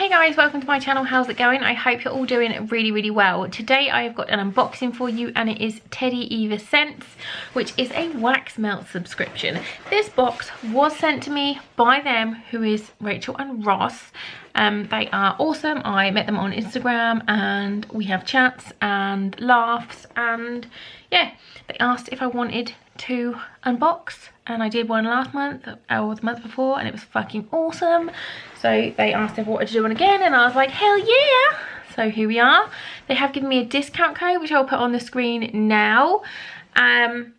Hey guys, welcome to my channel. How's it going? I hope you're all doing really well. Today I have got an unboxing for you and it is Teddy Eva Scents, which is a wax melt subscription. This box was sent to me by them, who is Rachel and Ross. They are awesome. I met them on Instagram and we have chats and laughs, and yeah, they asked if I wanted to unbox, and I did one last month or the month before and it was fucking awesome. So they asked if I wanted to do one again and I was like, hell yeah. So here we are. They have given me a discount code which I'll put on the screen now. The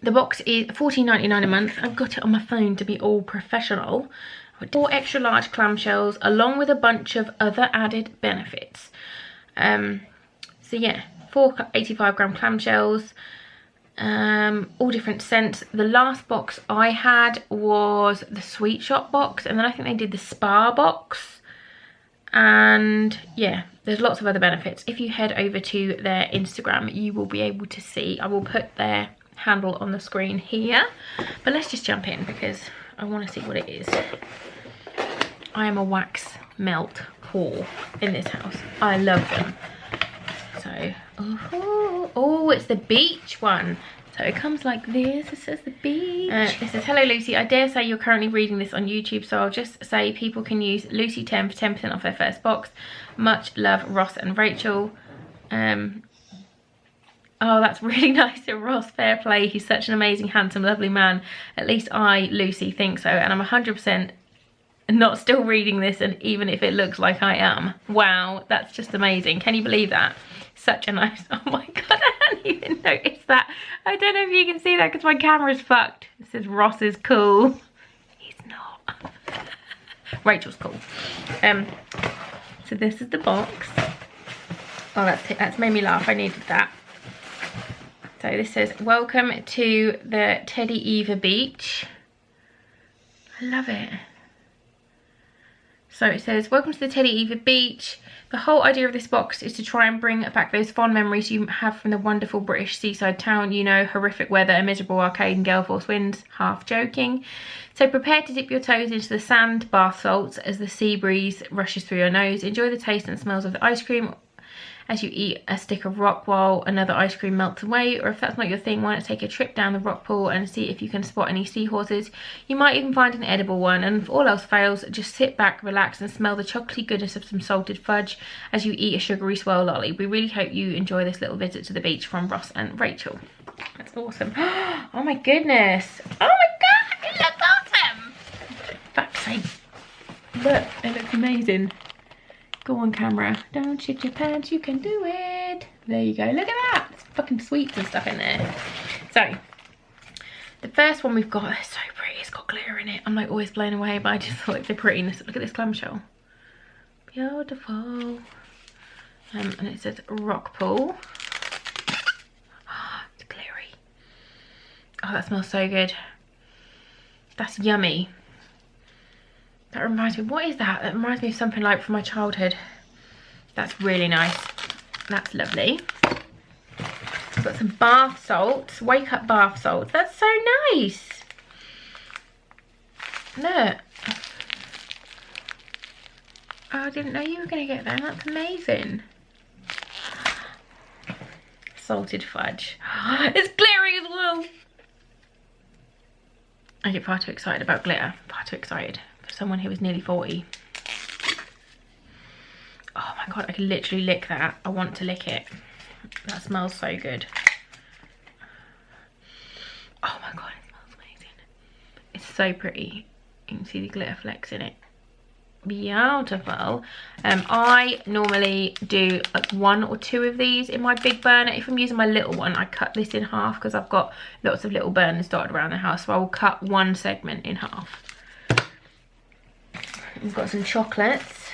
box is $14.99 a month. I've got it on my phone to be all professional. 4 extra large clamshells along with a bunch of other added benefits. So yeah, 4 85-gram clamshells. All different scents. The last box I had was the Sweet Shop box, and then I think they did the Spa box, and yeah, there's lots of other benefits. If you head over to their Instagram you will be able to see. I will put their handle on the screen here, but let's just jump in because I want to see what it is. I am a wax melt whore in this house. I love them. So, oh, it's the beach one. So it comes like this. It says the beach. It says, hello Lucy, I dare say you're currently reading this on YouTube, so I'll just say people can use Lucy10 for 10% off their first box. Much love, Ross and Rachel. Oh, that's really nice of Ross. Fair play. He's such an amazing, handsome, lovely man. At least I, Lucy, think so. And I'm 100% not still reading this, and even if it looks like I am. Wow, that's just amazing. Can you believe that? Such a nice, oh my god, I hadn't even noticed that. I don't know if you can see that because my camera's fucked. It says Ross is cool. He's not. Rachel's cool. So this is the box. Oh, that's made me laugh. I needed that. So this says, welcome to the Teddy Eva Beach. I love it. So it says, welcome to the Teddy Eva Beach. The whole idea of this box is to try and bring back those fond memories you have from the wonderful British seaside town. You know, horrific weather, a miserable arcade and gale force winds. Half joking. So prepare to dip your toes into the sand bath salts as the sea breeze rushes through your nose. Enjoy the taste and smells of the ice cream as you eat a stick of rock while another ice cream melts away. Or if that's not your thing, why not take a trip down the rock pool and see if you can spot any seahorses. You might even find an edible one, and if all else fails, just sit back, relax and smell the chocolatey goodness of some salted fudge as you eat a sugary swirl lolly. We really hope you enjoy this little visit to the beach, from Ross and Rachel. That's awesome. Oh my goodness. Oh my god, it looks awesome. Fuck's sake. Look, it looks amazing. Go on camera, don't shit your pants, you can do it. There you go, look at that. There's fucking sweets and stuff in there. So the first one we've got is so pretty. It's got glitter in it. I'm like always blown away, but I just thought it's so pretty. Look at this clamshell, beautiful. And it says rock pool. Oh, it's glittery. Oh, that smells so good. That's yummy. That reminds me, what is that? That reminds me of something like from my childhood. That's really nice. That's lovely. I've got some bath salts, wake up bath salts. That's so nice. Look. Oh, I didn't know you were going to get that. That's amazing. Salted fudge. It's glittery as well. I get far too excited about glitter. Far too excited. Someone who was nearly 40. Oh my god, I can literally lick that. I want to lick it. That smells so good. Oh my god, it smells amazing. It's so pretty. You can see the glitter flecks in it. Beautiful. I normally do like 1 or 2 of these in my big burner. If I'm using my little one, I cut this in half because I've got lots of little burners dotted around the house, so I will cut one segment in half. We've got some chocolates,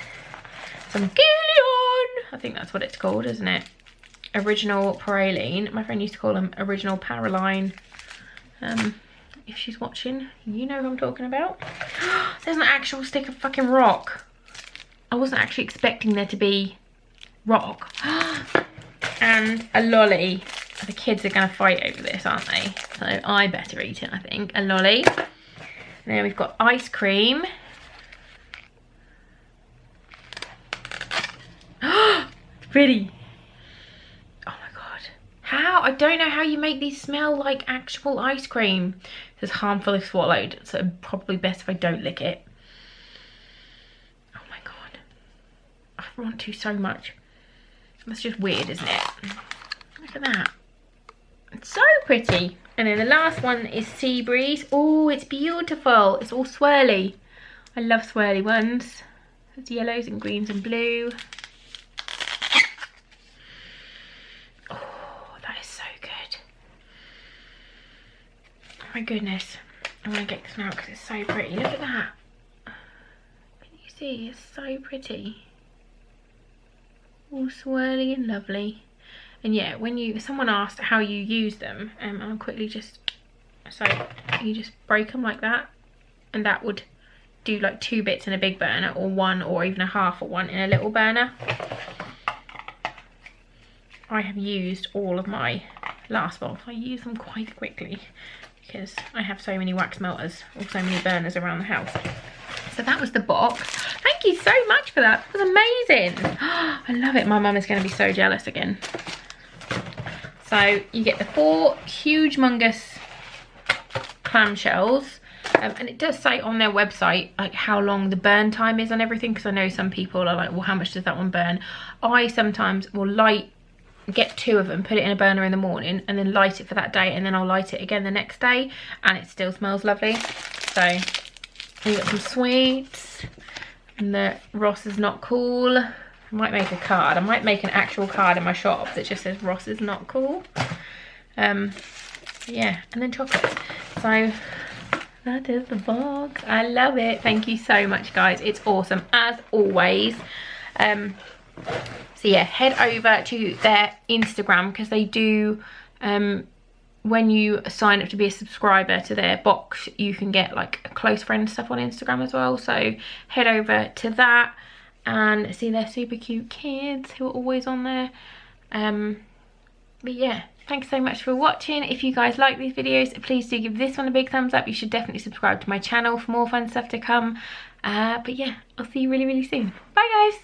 some Gillian, I think that's what it's called, isn't it? Original praline. My friend used to call them original Paraline. If she's watching, you know who I'm talking about. There's an actual stick of fucking rock. I wasn't actually expecting there to be rock. And a lolly. The kids are going to fight over this, aren't they? So I better eat it, I think. A lolly. And then we've got ice cream. pretty. Oh my god. How? I don't know how you make these smell like actual ice cream. It's harmful if swallowed, so probably best if I don't lick it. Oh my god. I want to so much. That's just weird, isn't it? Look at that. It's so pretty. And then the last one is Sea Breeze. Oh, it's beautiful. It's all swirly. I love swirly ones. There's yellows and greens and blue. Oh, that is so good. Oh my goodness. I want to get this now because it's so pretty. Look at that. Can you see? It's so pretty. All swirly and lovely. And yeah, when someone asked how you use them, I'll quickly just, so you just break them like that, and that would do like 2 bits in a big burner, or 1 or even a half of one in a little burner. I have used all of my last bowl. I use them quite quickly because I have so many wax melters or so many burners around the house. So that was the box. Thank you so much for that. That was amazing. I love it. My mum is going to be so jealous again. So you get the 4 huge humongous clamshells, and it does say on their website like how long the burn time is on everything, because I know some people are like, well, how much does that one burn? I sometimes will get 2 of them, put it in a burner in the morning, and then light it for that day, and then I'll light it again the next day, and it still smells lovely. So you got some sweets, and the Ross is not cool. I might make a card. I might make an actual card in my shop that just says Ross is not cool. Yeah, and then chocolates. So that is the box. I love it. Thank you so much, guys. It's awesome as always. So yeah, head over to their Instagram, because they do, when you sign up to be a subscriber to their box, you can get like close friend stuff on Instagram as well. So head over to that and see their super cute kids who are always on there. But yeah, thanks so much for watching. If you guys like these videos, please do give this one a big thumbs up. You should definitely subscribe to my channel for more fun stuff to come. But yeah, I'll see you really, really soon. Bye guys.